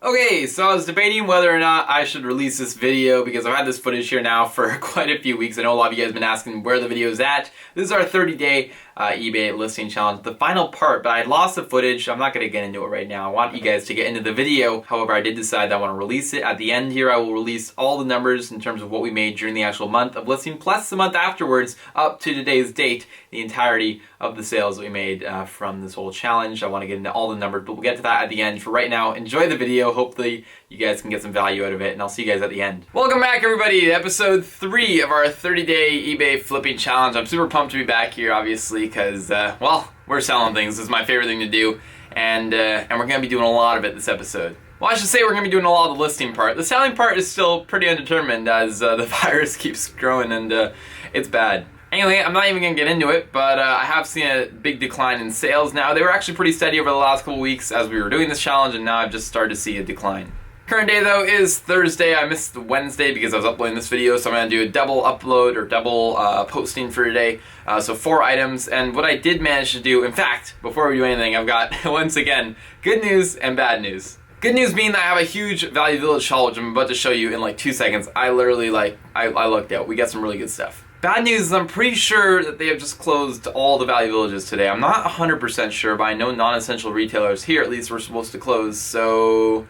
Okay, so I was debating whether or not I should release this video because I've had this footage here now for quite a few weeks. I know a lot of you guys have been asking where the video is at. This is our 30-day eBay listing challenge, the final part, but I lost the footage. I'm not going to get into it right now. I want you guys to get into the video. However, I did decide that I want to release it. At the end here, I will release all the numbers in terms of what we made during the actual month of listing, plus the month afterwards up to today's date, the entirety of the sales that we made from this whole challenge. I want to get into all the numbers, but we'll get to that at the end. For right now, enjoy the video. Hopefully you guys can get some value out of it, and I'll see you guys at the end. Welcome back, everybody, to episode 3 of our 30-day eBay flipping challenge. I'm super pumped to be back here, obviously, because, well, we're selling things. This is my favorite thing to do, and we're going to be doing a lot of it this episode. Well, I should say we're going to be doing a lot of the listing part. The selling part is still pretty undetermined as the virus keeps growing, and it's bad. Anyway, I'm not even going to get into it, but I have seen a big decline in sales now. They were actually pretty steady over the last couple weeks as we were doing this challenge, and now I've just started to see a decline. Current day, though, is Thursday. I missed the Wednesday because I was uploading this video, so I'm going to do a double upload or double posting for today. So 4 items, and what I did manage to do, in fact, before we do anything, I've got, once again, good news and bad news. Good news being that I have a huge Value Village haul, which I'm about to show you in like 2 seconds. I literally, I looked out. We got some really good stuff. Bad news is I'm pretty sure that they have just closed all the Value Villages today. I'm not 100% sure, but I know non-essential retailers here at least were supposed to close, so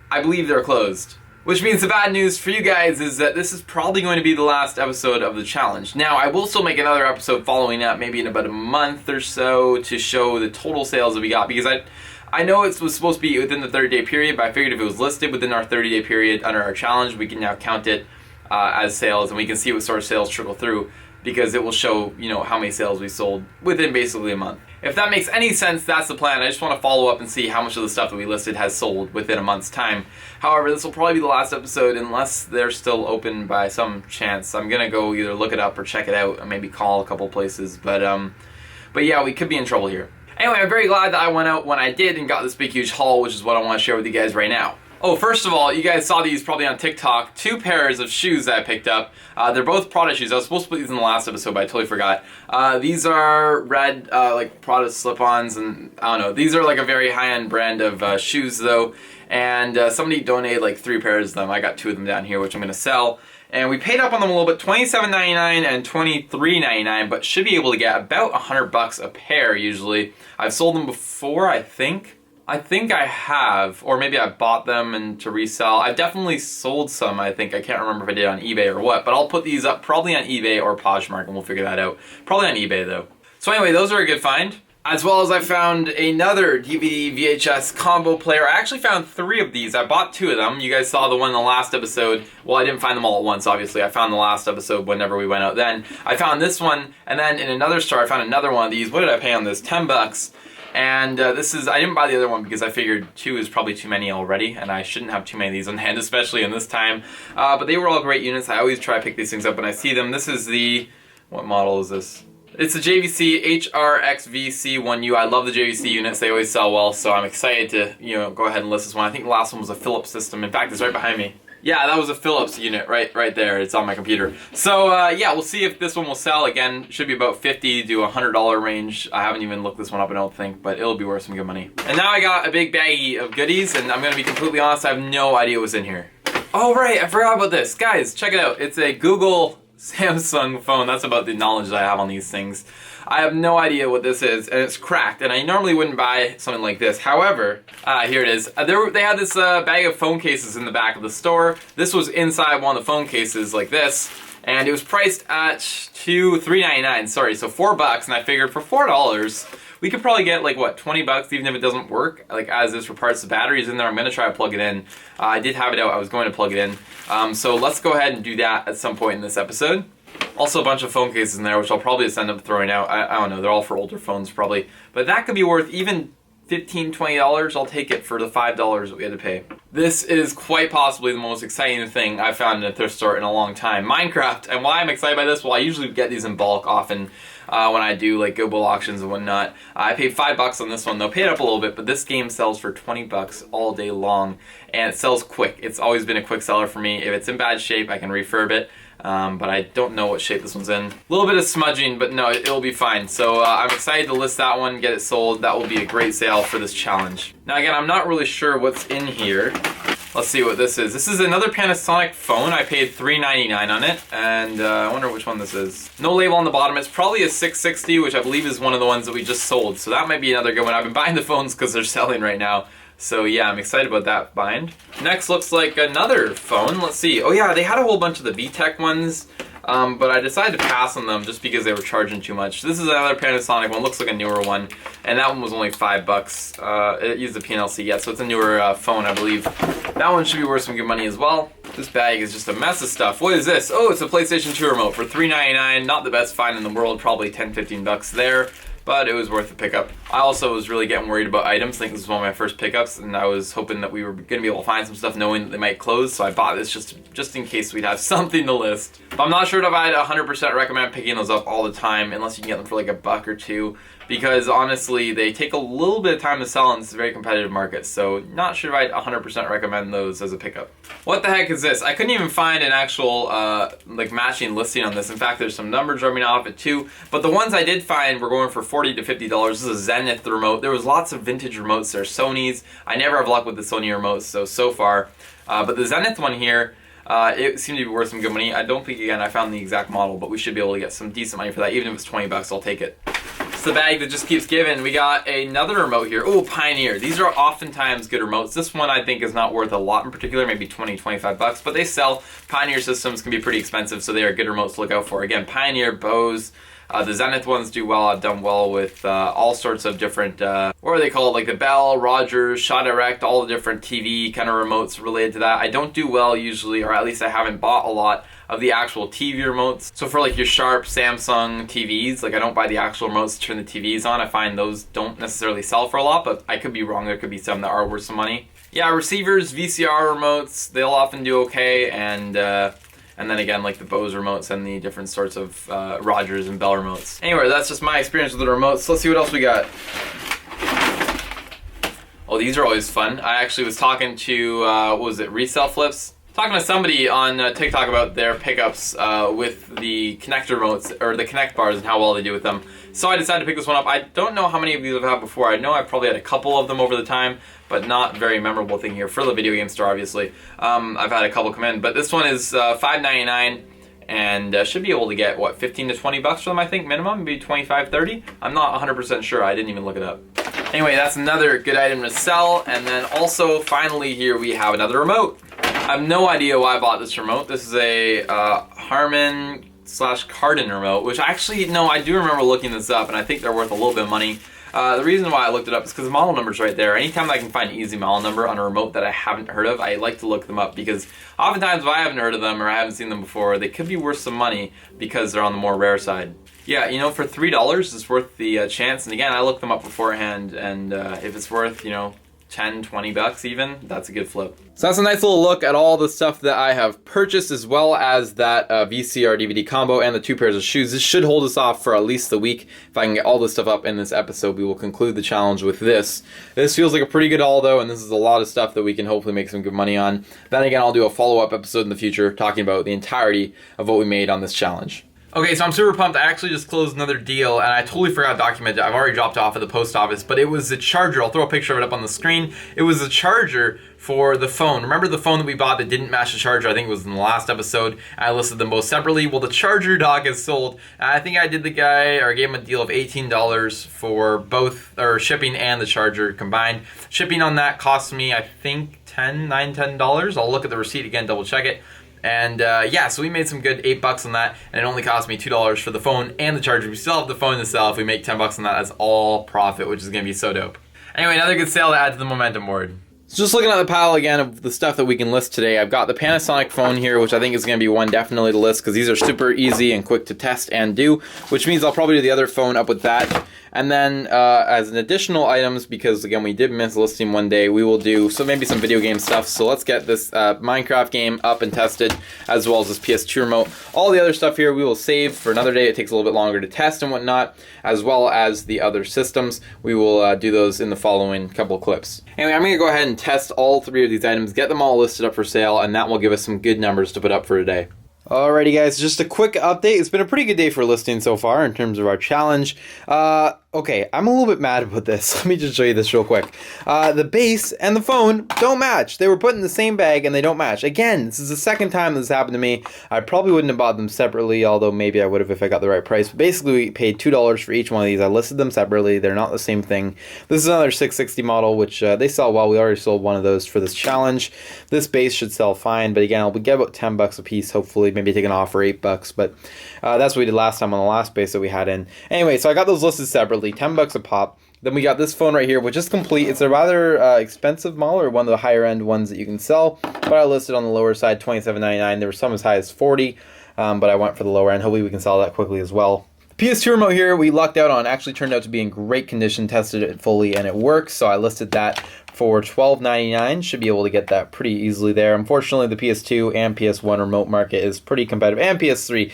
I believe they're closed. Which means the bad news for you guys is that this is probably going to be the last episode of the challenge. Now, I will still make another episode following up, maybe in about a month or so, to show the total sales that we got, because I know it was supposed to be within the 30-day period, but I figured if it was listed within our 30-day period under our challenge, we can now count it as sales, and we can see what sort of sales trickle through, because it will show, you know, how many sales we sold within basically a month. If that makes any sense, that's the plan. I just want to follow up and see how much of the stuff that we listed has sold within a month's time. However, this will probably be the last episode unless they're still open by some chance. I'm gonna go either look it up or check it out and maybe call a couple places, but yeah, we could be in trouble here. Anyway, I'm very glad that I went out when I did and got this big huge haul, which is what I want to share with you guys right now. Oh, first of all, you guys saw these probably on TikTok, 2 pairs of shoes that I picked up. They're both Prada shoes. I was supposed to put these in the last episode, but I totally forgot. These are red, like Prada slip-ons, and I don't know. These are like a very high-end brand of shoes, though, and somebody donated like 3 pairs of them. I got 2 of them down here, which I'm going to sell. And we paid up on them a little bit, $27.99 and $23.99, but should be able to get about $100 a pair usually. I've sold them before, I think I have, or maybe I bought them and to resell. I've definitely sold some, I think. I can't remember if I did on eBay or what, but I'll put these up probably on eBay or Poshmark, and we'll figure that out. Probably on eBay, though. So anyway, those are a good find. As well as I found another DVD VHS combo player. I actually found 3 of these. I bought 2 of them. You guys saw the one in the last episode. Well, I didn't find them all at once, obviously. I found the last episode whenever we went out then. I found this one, and then in another store, I found another one of these. What did I pay on this? $10. And this is, I didn't buy the other one because I figured 2 is probably too many already, and I shouldn't have too many of these on hand, especially in this time. But they were all great units. I always try to pick these things up when I see them. This is the, what model is this? It's the JVC HRXVC1U. I love the JVC units. They always sell well, so I'm excited to, you know, go ahead and list this one. I think the last one was a Philips system. In fact, it's right behind me. Yeah, that was a Philips unit right there. It's on my computer. So yeah, we'll see if this one will sell. Again, should be about $50 to $100 range. I haven't even looked this one up, I don't think, but it'll be worth some good money. And now I got a big baggie of goodies, and I'm gonna be completely honest, I have no idea what's in here. Oh right, I forgot about this. Guys, check it out. It's a Google Samsung phone. That's about the knowledge that I have on these things. I have no idea what this is, and it's cracked, and I normally wouldn't buy something like this. However, here it is. They had this bag of phone cases in the back of the store. This was inside one of the phone cases like this, and it was priced at $3.99, sorry, so $4, and I figured for $4, we could probably get like, what, $20 even if it doesn't work, like as is for parts. The battery's in there. I'm gonna try to plug it in. I did have it out. I was going to plug it in. So let's go ahead and do that at some point in this episode. Also a bunch of phone cases in there, which I'll probably just end up throwing out. I don't know, they're all for older phones probably. But that could be worth even $15, $20. I'll take it for the $5 that we had to pay. This is quite possibly the most exciting thing I've found in a thrift store in a long time. Minecraft, and why I'm excited by this, well, I usually get these in bulk often. when I do like Gobo auctions and whatnot. I paid $5 on this one though, paid up a little bit, but this game sells for 20 bucks all day long, and it sells quick. It's always been a quick seller for me. If it's in bad shape, I can refurb it. But I don't know what shape this one's in. A little bit of smudging, but no, it'll be fine. So I'm excited to list that one, get it sold. That will be a great sale for this challenge. Now again, I'm not really sure what's in here. Let's see what this is. This is another Panasonic phone. I paid $3.99 on it, and I wonder which one this is. No label on the bottom. It's probably a 660, which I believe is one of the ones that we just sold. So that might be another good one. I've been buying the phones because they're selling right now. So yeah, I'm excited about that bind. Next looks like another phone. Let's see. Oh yeah, they had a whole bunch of the VTech ones, but I decided to pass on them just because they were charging too much. This is another Panasonic one. Looks like a newer one, and that one was only $5. It used the PNLC yet, so it's a newer phone, I believe. That one should be worth some good money as well. This bag is just a mess of stuff. What is this? Oh, it's a PlayStation 2 remote for $3.99. Not the best find in the world, probably 10-15 bucks there, but it was worth the pickup. I also was really getting worried about items. I think this was one of my first pickups, and I was hoping that we were going to be able to find some stuff knowing that they might close, so I bought this just in case we'd have something to list. But I'm not sure if I'd 100% recommend picking those up all the time, unless you can get them for like $1 or $2, because honestly, they take a little bit of time to sell, and it's a very competitive market, so not sure if I'd 100% recommend those as a pickup. What the heck is this? I couldn't even find an actual like matching listing on this. In fact, there's some numbers rubbing off it too, but the ones I did find were going for $40 to $50. This is a Zenith remote. There was lots of vintage remotes. There are Sony's. I never have luck with the Sony remotes so far, but the Zenith one here, it seemed to be worth some good money. I don't think, again, I found the exact model, but we should be able to get some decent money for that. Even if it's 20 bucks, I'll take it. It's the bag that just keeps giving. We got another remote here. Oh, Pioneer. These are oftentimes good remotes. This one I think is not worth a lot in particular, maybe 20, 25 bucks, but they sell. Pioneer systems can be pretty expensive, so they are good remotes to look out for. Again, Pioneer, Bose. The Zenith ones do well. I've done well with all sorts of different, what are they called? Like the Bell, Rogers, Shaw Direct, all the different TV kind of remotes related to that. I don't do well usually, or at least I haven't bought a lot of the actual TV remotes. So for like your Sharp, Samsung TVs, like I don't buy the actual remotes to turn the TVs on. I find those don't necessarily sell for a lot, but I could be wrong. There could be some that are worth some money. Yeah, receivers, VCR remotes, they'll often do okay, and then again, like the Bose remotes and the different sorts of Rogers and Bell remotes. Anyway, that's just my experience with the remotes. Let's see what else we got. Oh, these are always fun. I actually was talking to, what was it, Resell Flips? Talking to somebody on TikTok about their pickups with the connector remotes, or the Connect bars, and how well they do with them. So I decided to pick this one up. I don't know how many of you have had before. I know I've probably had a couple of them over the time, but not very memorable thing here for the video game store, obviously. I've had a couple come in, but this one is $5.99, and should be able to get, what, 15 to 20 bucks for them, I think, minimum, maybe 25, 30? I'm not 100% sure. I didn't even look it up. Anyway, that's another good item to sell, and then also, finally here, we have another remote. I have no idea why I bought this remote. This is a Harman/Kardon remote, which actually, no, I do remember looking this up, and I think they're worth a little bit of money. The reason why I looked it up is because the model number's right there. Anytime I can find an easy model number on a remote that I haven't heard of, I like to look them up, because oftentimes if I haven't heard of them or I haven't seen them before, they could be worth some money because they're on the more rare side. Yeah, you know, for $3, it's worth the chance. And again, I looked them up beforehand, and if it's worth, you know, 10, 20 bucks even, that's a good flip. So that's a nice little look at all the stuff that I have purchased, as well as that VCR DVD combo and the 2 pairs of shoes. This should hold us off for at least the week. If I can get all this stuff up in this episode, we will conclude the challenge with this. This feels like a pretty good haul though, and this is a lot of stuff that we can hopefully make some good money on. Then again, I'll do a follow-up episode in the future talking about the entirety of what we made on this challenge. Okay, so I'm super pumped. I actually just closed another deal, and I totally forgot to document it. I've already dropped it off at the post office, but it was a charger. I'll throw a picture of it up on the screen. It was a charger for the phone. Remember the phone that we bought that didn't match the charger? I think it was in the last episode. I listed them both separately. Well, the charger dock is sold. I think I did the guy, or gave him a deal of $18 for both, or shipping and the charger combined. Shipping on that cost me, I think, $10. I'll look at the receipt again, double check it. And yeah, so we made some good $8 on that, and it only cost me $2 for the phone and the charger. We still have the phone to sell. If we make $10 on that, that's all profit, which is gonna be so dope. Anyway, another good sale to add to the momentum board. So just looking at the pile again of the stuff that we can list today, I've got the Panasonic phone here, which I think is going to be one definitely to list because these are super easy and quick to test and do, which means I'll probably do the other phone up with that. And then as an additional items, because again we did miss listing one day, we will do maybe some video game stuff. So let's get this Minecraft game up and tested, as well as this PS2 remote. All the other stuff here we will save for another day. It takes a little bit longer to test and whatnot, as well as the other systems. We will do those in the following couple of clips. Anyway, I'm going to go ahead and test all 3 of these items, get them all listed up for sale, and that will give us some good numbers to put up for today. Alrighty guys, just a quick update. It's been a pretty good day for listing so far in terms of our challenge. Okay, I'm a little bit mad about this. Let me just show you this real quick. The base and the phone don't match. They were put in the same bag and they don't match. Again, this is the second time this happened to me. I probably wouldn't have bought them separately, although maybe I would have if I got the right price. But basically, we paid $2 for each one of these. I listed them separately. They're not the same thing. This is another 660 model, which they sell well. We already sold one of those for this challenge. This base should sell fine, but again, I'll get about 10 bucks a piece, hopefully. Maybe take an offer, 8 bucks, but that's what we did last time on the last base that we had in. Anyway, so I got those listed separately, 10 bucks a pop. Then we got this phone right here, which is complete. It's a rather expensive model, or one of the higher end ones that you can sell, but I listed on the lower side, $27.99. There were some as high as $40, but I went for the lower end. Hopefully we can sell that quickly as well. PS2 remote here, we lucked out on. Actually turned out to be in great condition, tested it fully, and it works. So I listed that for $12.99. Should be able to get that pretty easily there. Unfortunately, the PS2 and PS1 remote market is pretty competitive, and PS3.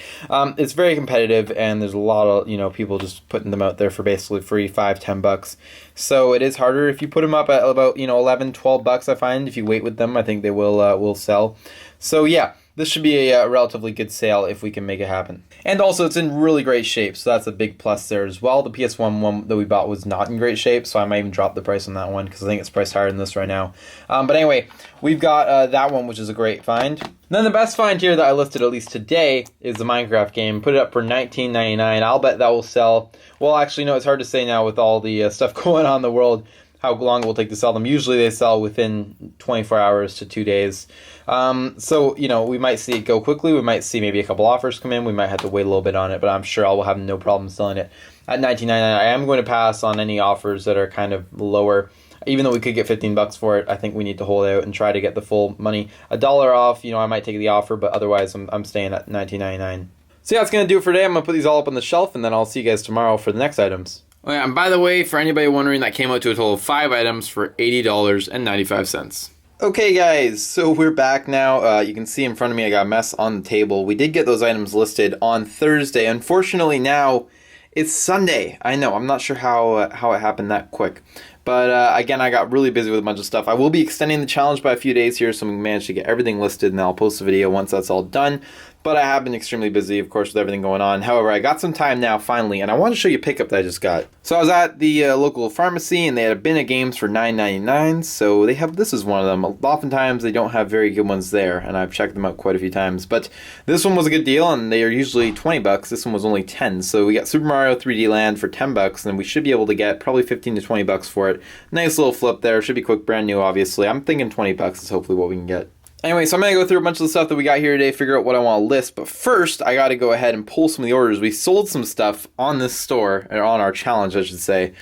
It's very competitive, and there's a lot of people just putting them out there for basically free, $5-10 bucks. So it is harder if you put them up at about 11-12 bucks. I find if you wait with them, I think they will sell. So yeah. This should be a relatively good sale if we can make it happen. And also, it's in really great shape, so that's a big plus there as well. The PS1 one that we bought was not in great shape, so I might even drop the price on that one because I think it's priced higher than this right now. But anyway, we've got that one, which is a great find. Then the best find here that I listed at least today is the Minecraft game. Put it up for $19.99. I'll bet that will sell. Well, actually, no, it's hard to say now with all the stuff going on in the world how long it will take to sell them. Usually they sell within 24 hours to 2 days. So, we might see it go quickly. We might see maybe a couple offers come in. We might have to wait a little bit on it, but I'm sure I will have no problem selling it at $19.99. I am going to pass on any offers that are kind of lower. Even though we could get 15 bucks for it, I think we need to hold out and try to get the full money. $1 off, I might take the offer, but otherwise I'm staying at $19.99. So yeah, that's going to do it for today. I'm going to put these all up on the shelf, and then I'll see you guys tomorrow for the next items. Oh yeah, and by the way, for anybody wondering, that came out to a total of 5 items for $80.95. Okay guys, so we're back now. You can see in front of me I got a mess on the table. We did get those items listed on Thursday. Unfortunately now, it's Sunday. I know, I'm not sure how it happened that quick. But again, I got really busy with a bunch of stuff. I will be extending the challenge by a few days here, so we managed to get everything listed, and I'll post a video once that's all done. But I have been extremely busy, of course, with everything going on. However, I got some time now, finally, and I want to show you a pickup that I just got. So I was at the local pharmacy, and they had a bin of games for $9.99. So this is one of them. Oftentimes, they don't have very good ones there, and I've checked them out quite a few times. But this one was a good deal, and they are usually 20 bucks. This one was only 10. So we got Super Mario 3D Land for 10 bucks, and we should be able to get probably 15 to 20 bucks for it. Nice little flip there. Should be quick, brand new, obviously. I'm thinking 20 bucks is hopefully what we can get. Anyway, so I'm going to go through a bunch of the stuff that we got here today, figure out what I want to list. But first, I got to go ahead and pull some of the orders. We sold some stuff on this store, or on our challenge, I should say.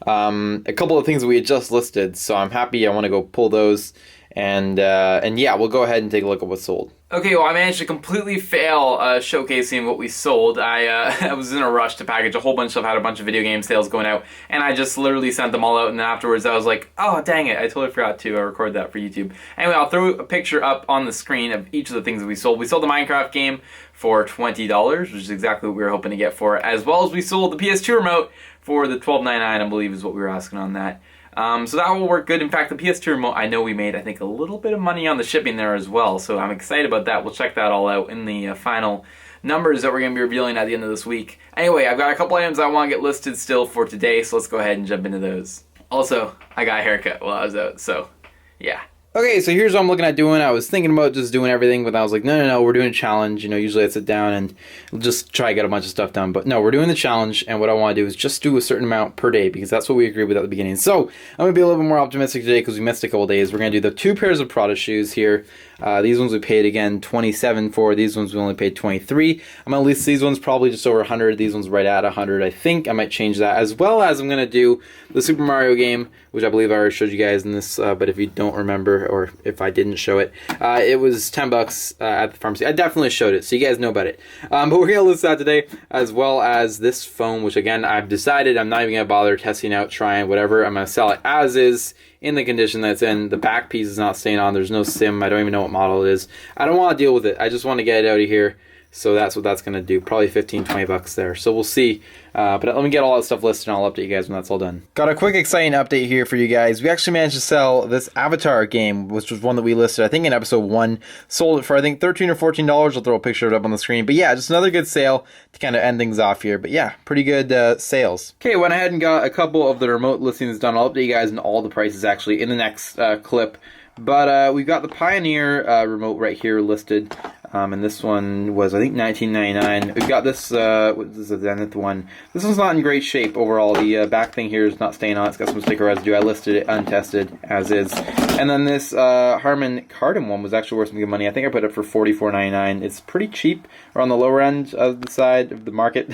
A couple of things that we had just listed, so I'm happy. I want to go pull those. And yeah, we'll go ahead and take a look at what's sold. Okay, well, I managed to completely fail showcasing what we sold. I was in a rush to package a whole bunch of stuff, had a bunch of video game sales going out, and I just literally sent them all out, and then afterwards I was like, oh, dang it, I totally forgot to record that for YouTube. Anyway, I'll throw a picture up on the screen of each of the things that we sold. We sold the Minecraft game for $20, which is exactly what we were hoping to get for it, as well as we sold the PS2 remote for the $12.99, I believe is what we were asking on that. So that will work good. In fact, the PS2 remote, I know we made, I think, a little bit of money on the shipping there as well. So I'm excited about that. We'll check that all out in the final numbers that we're going to be revealing at the end of this week. Anyway, I've got a couple items I want to get listed still for today, so let's go ahead and jump into those. Also, I got a haircut while I was out, so yeah. Okay, so here's what I'm looking at doing. I was thinking about just doing everything, but I was like, no, we're doing a challenge. Usually I sit down and just try to get a bunch of stuff done. But no, we're doing the challenge, and what I want to do is just do a certain amount per day, because that's what we agreed with at the beginning. So I'm going to be a little bit more optimistic today because we missed a couple days. We're going to do the 2 pairs of Prada shoes here. These ones we paid again 27 for. These ones we only paid 23. I'm gonna list these ones probably just over 100. These ones right at 100. I think I might change that, as well as I'm gonna do the Super Mario game, which I believe I already showed you guys in this. But if you don't remember, or if I didn't show it, it was $10 at the pharmacy. I definitely showed it, so you guys know about it. But we're gonna list that today, as well as this phone, which again I've decided I'm not even gonna bother testing out, trying, whatever. I'm gonna sell it as is, in the condition that's in. The back piece is not staying on. There's no SIM. I don't even know what model it is. I don't want to deal with it. I just want to get it out of here. So that's what that's going to do. Probably 15, 20 bucks there. So we'll see. But let me get all that stuff listed and I'll update you guys when that's all done. Got a quick exciting update here for you guys. We actually managed to sell this Avatar game, which was one that we listed, I think, in episode 1. Sold it for, I think, $13 or $14. I'll throw a picture of it up on the screen. But yeah, just another good sale to kind of end things off here. But yeah, pretty good sales. Okay, went ahead and got a couple of the remote listings done. I'll update you guys on all the prices actually in the next clip. But we've got the Pioneer remote right here listed. And this one was, I think, $19.99. We've got this, what is the Zenith one. This one's not in great shape overall. The back thing here is not staying on. It's got some sticker residue. I listed it untested, as is. And then this Harman Kardon one was actually worth some good money. I think I put it for $44.99. It's pretty cheap, or on the lower end of the side of the market.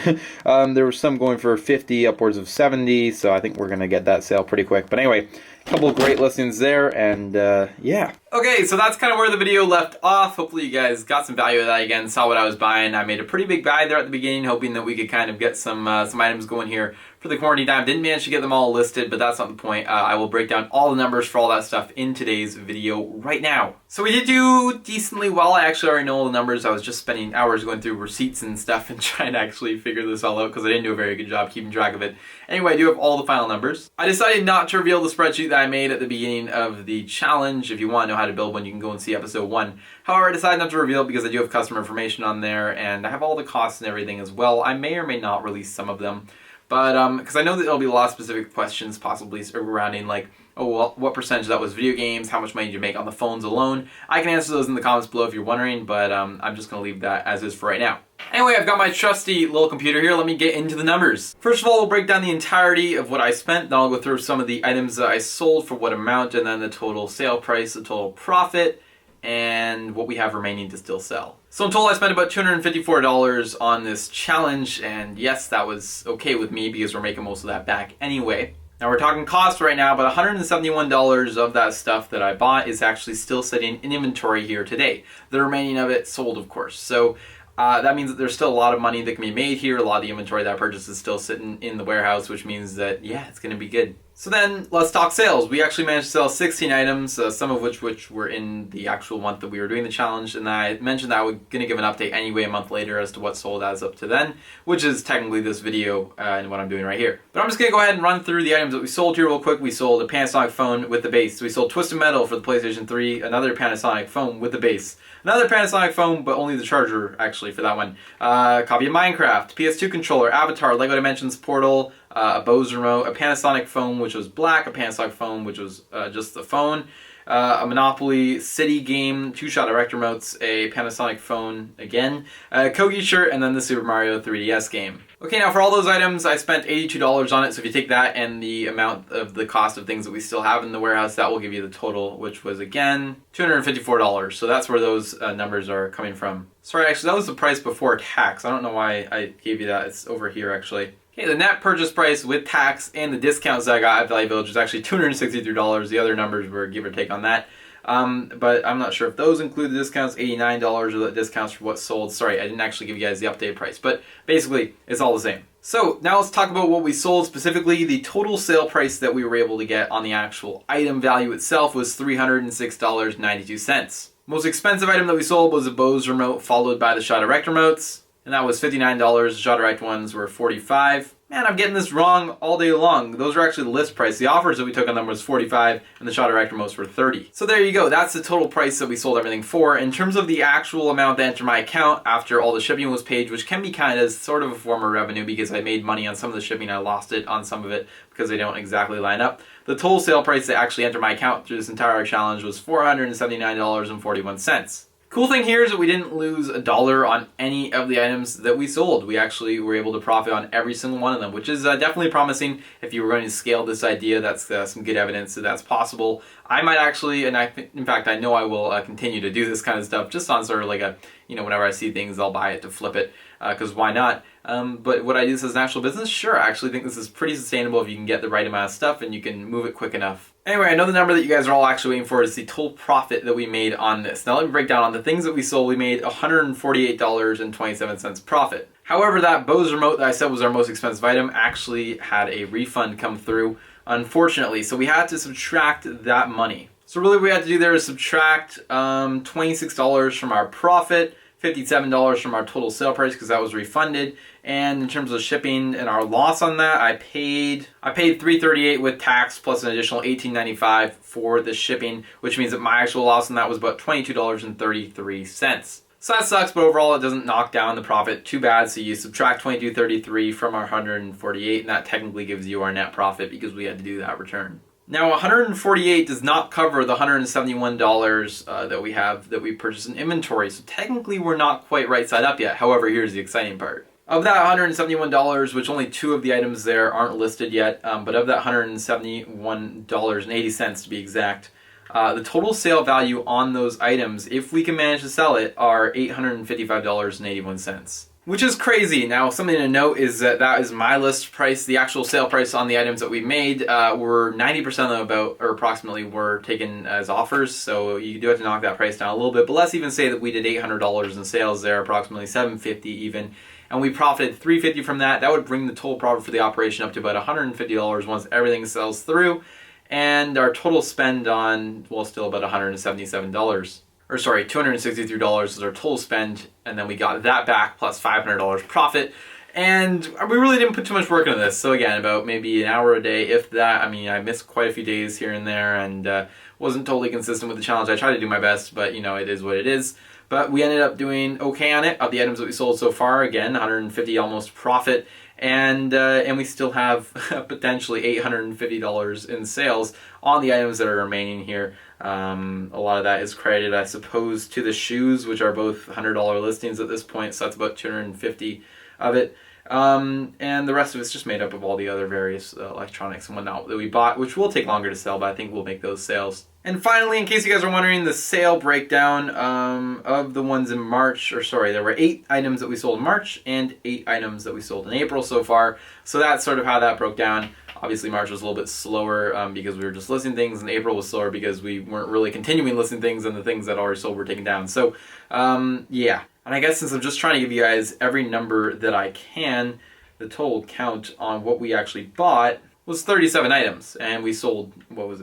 There was some going for $50, upwards of $70, so I think we're going to get that sale pretty quick. But anyway, a couple of great listings there, and yeah. Okay, so that's kind of where the video left off. Hopefully you guys got some value of that again, saw what I was buying. I made a pretty big buy there at the beginning, hoping that we could kind of get some items going here for the quarantine time. Didn't manage to get them all listed, but that's not the point. I will break down all the numbers for all that stuff in today's video right now. So we did do decently well. I actually already know all the numbers. I was just spending hours going through receipts and stuff and trying to actually figure this all out because I didn't do a very good job keeping track of it. Anyway, I do have all the final numbers. I decided not to reveal the spreadsheet that I made at the beginning of the challenge. If you want to know how to build one, you can go and see episode 1. However, I decided not to reveal it because I do have customer information on there and I have all the costs and everything as well. I may or may not release some of them. But, because I know that there'll be a lot of specific questions possibly surrounding, like, oh, well, what percentage of that was video games? How much money did you make on the phones alone? I can answer those in the comments below if you're wondering, but I'm just going to leave that as is for right now. Anyway, I've got my trusty little computer here. Let me get into the numbers. First of all, we'll break down the entirety of what I spent. Then I'll go through some of the items that I sold for what amount, and then the total sale price, the total profit, and what we have remaining to still sell. So in total I spent about $254 on this challenge, and yes, that was okay with me because we're making most of that back anyway. Now we're talking cost right now, but $171 of that stuff that I bought is actually still sitting in inventory here today. The remaining of it sold, of course. So that means that there's still a lot of money that can be made here. A lot of the inventory that I purchased is still sitting in the warehouse, which means that, yeah, it's going to be good. So then, let's talk sales. We actually managed to sell 16 items, some of which were in the actual month that we were doing the challenge, and I mentioned that I was going to give an update anyway a month later as to what sold as up to then, which is technically this video and what I'm doing right here. But I'm just going to go ahead and run through the items that we sold here real quick. We sold a Panasonic phone with the base. We sold Twisted Metal for the PlayStation 3, another Panasonic phone with the base. Another Panasonic phone, but only the charger, actually, for that one. Copy of Minecraft, PS2 controller, Avatar, LEGO Dimensions Portal, a Bose remote, a Panasonic phone which was black, a Panasonic phone which was just the phone, a Monopoly City game, 2-shot direct remotes, a Panasonic phone again, a Kogi shirt, and then the Super Mario 3DS game. Okay, now for all those items, I spent $82 on it, so if you take that and the amount of the cost of things that we still have in the warehouse, that will give you the total, which was, again, $254. So that's where those numbers are coming from. Sorry, actually, that was the price before tax. I don't know why I gave you that. It's over here, actually. Okay, the net purchase price with tax and the discounts that I got at Value Village was actually $263. The other numbers were give or take on that. But I'm not sure if those include the discounts, $89 or the discounts for what sold. Sorry, I didn't actually give you guys the updated price, but basically it's all the same. So now let's talk about what we sold specifically. The total sale price that we were able to get on the actual item value itself was $306.92. Most expensive item that we sold was a Bose remote, followed by the Shaw Direct remotes, and that was $59. The Shaw Direct ones were $45. Man, I'm getting this wrong all day long. Those are actually the list price. The offers that we took on them was $45, and the Shaw Direct remotes were $30. So there you go. That's the total price that we sold everything for. In terms of the actual amount that entered my account after all the shipping was paid, which can be kind of sort of a form of revenue because I made money on some of the shipping. I lost it on some of it because they don't exactly line up. The total sale price that actually entered my account through this entire challenge was $479.41. Cool thing here is that we didn't lose $1 on any of the items that we sold. We actually were able to profit on every single one of them, which is definitely promising. If you were going to scale this idea, that's some good evidence that that's possible. I might actually, and in fact, I know I will continue to do this kind of stuff just on sort of like a, whenever I see things, I'll buy it to flip it, because why not? But would I do this as an actual business? Sure, I actually think this is pretty sustainable if you can get the right amount of stuff and you can move it quick enough. Anyway, I know the number that you guys are all actually waiting for is the total profit that we made on this. Now let me break down on the things that we sold. We made $148.27 profit. However, that Bose remote that I said was our most expensive item actually had a refund come through, unfortunately. So we had to subtract that money. So really what we had to do there is subtract $26 from our profit, $57 from our total sale price because that was refunded, and in terms of shipping and our loss on that, I paid $338 with tax plus an additional $18.95 for the shipping, which means that my actual loss on that was about $22.33. So that sucks, but overall it doesn't knock down the profit too bad. So you subtract $22.33 from our 148, and that technically gives you our net profit because we had to do that return. Now, 148 does not cover the $171 that we purchased in inventory, so technically we're not quite right side up yet. However, here's the exciting part. Of that $171, which only 2 of the items there aren't listed yet, but of that $171.80 to be exact, the total sale value on those items, if we can manage to sell it, are $855.81. Which is crazy. Now, something to note is that is my list price. The actual sale price on the items that we made were 90% of them approximately were taken as offers. So you do have to knock that price down a little bit. But let's even say that we did $800 in sales there, approximately $750 even. And we profited $350 from that. That would bring the total profit for the operation up to about $150 once everything sells through. And our total spend on, well, still about $177. Or sorry, $263 is our total spend, and then we got that back plus $500 profit. And we really didn't put too much work into this. So again, about maybe an hour a day, if that. I mean, I missed quite a few days here and there and wasn't totally consistent with the challenge. I tried to do my best, but it is what it is. But we ended up doing okay on it. Of the items that we sold so far, again, 150 almost profit. And we still have potentially $850 in sales on the items that are remaining here. A lot of that is credited, I suppose, to the shoes, which are both $100 listings at this point, so that's about $250 of it. And the rest of it's just made up of all the other various electronics and whatnot that we bought, which will take longer to sell, but I think we'll make those sales. And finally, in case you guys are wondering, the sale breakdown of the ones in March, or sorry, there were 8 items that we sold in March and 8 items that we sold in April so far. So that's sort of how that broke down. Obviously, March was a little bit slower because we were just listing things, and April was slower because we weren't really continuing listing things, and the things that already sold were taken down. So, yeah. And I guess since I'm just trying to give you guys every number that I can, the total count on what we actually bought was 37 items, and we sold,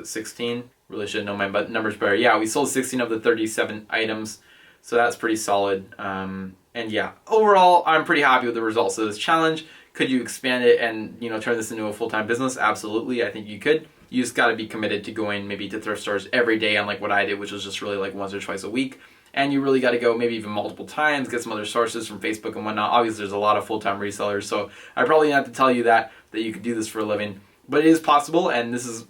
16? Really should know my numbers better. Yeah, we sold 16 of the 37 items, so that's pretty solid. And yeah, overall, I'm pretty happy with the results of this challenge. Could you expand it and turn this into a full-time business? Absolutely, I think you could. You just got to be committed to going maybe to thrift stores every day, unlike what I did, which was just really like once or twice a week. And you really got to go maybe even multiple times, get some other sources from Facebook and whatnot. Obviously, there's a lot of full-time resellers, so I probably have to tell you that you could do this for a living. But it is possible, and this is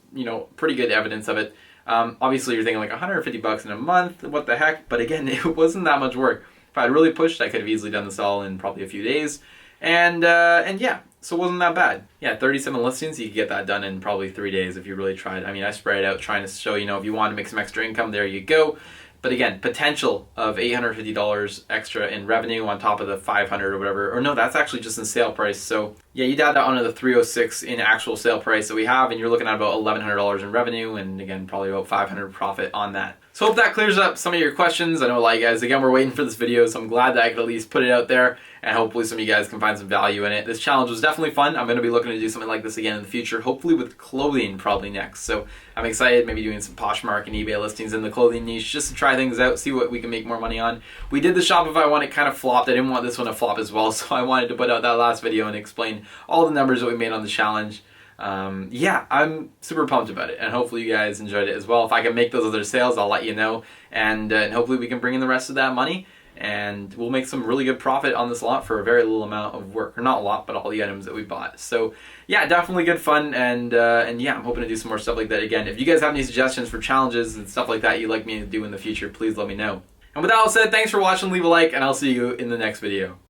pretty good evidence of it. Obviously, you're thinking like $150 in a month, what the heck? But again, it wasn't that much work. If I'd really pushed, I could have easily done this all in probably a few days. And yeah, so it wasn't that bad. Yeah, 37 listings, you could get that done in probably 3 days if you really tried. I mean, I spread it out trying to show, if you want to make some extra income, there you go. But again, potential of $850 extra in revenue on top of the $500 or whatever. Or no, that's actually just in sale price. So yeah, you'd add that onto the $306 in actual sale price that we have, and you're looking at about $1,100 in revenue, and again, probably about $500 profit on that. So hope that clears up some of your questions. I know a lot of you guys, again, we're waiting for this video, so I'm glad that I could at least put it out there, and hopefully some of you guys can find some value in it. This challenge was definitely fun. I'm going to be looking to do something like this again in the future, hopefully with clothing probably next. So I'm excited, maybe doing some Poshmark and eBay listings in the clothing niche just to try things out, see what we can make more money on. We did the Shopify one, it kind of flopped. I didn't want this one to flop as well, so I wanted to put out that last video and explain all the numbers that we made on the challenge. Yeah, I'm super pumped about it, and hopefully you guys enjoyed it as well. If I can make those other sales, I'll let you know, and hopefully we can bring in the rest of that money, and we'll make some really good profit on this lot for a very little amount of work, or not a lot, but all the items that we bought. So yeah, definitely good fun, and yeah, I'm hoping to do some more stuff like that again. If you guys have any suggestions for challenges and stuff like that you'd like me to do in the future, please let me know. And with that all said, thanks for watching, leave a like, and I'll see you in the next video.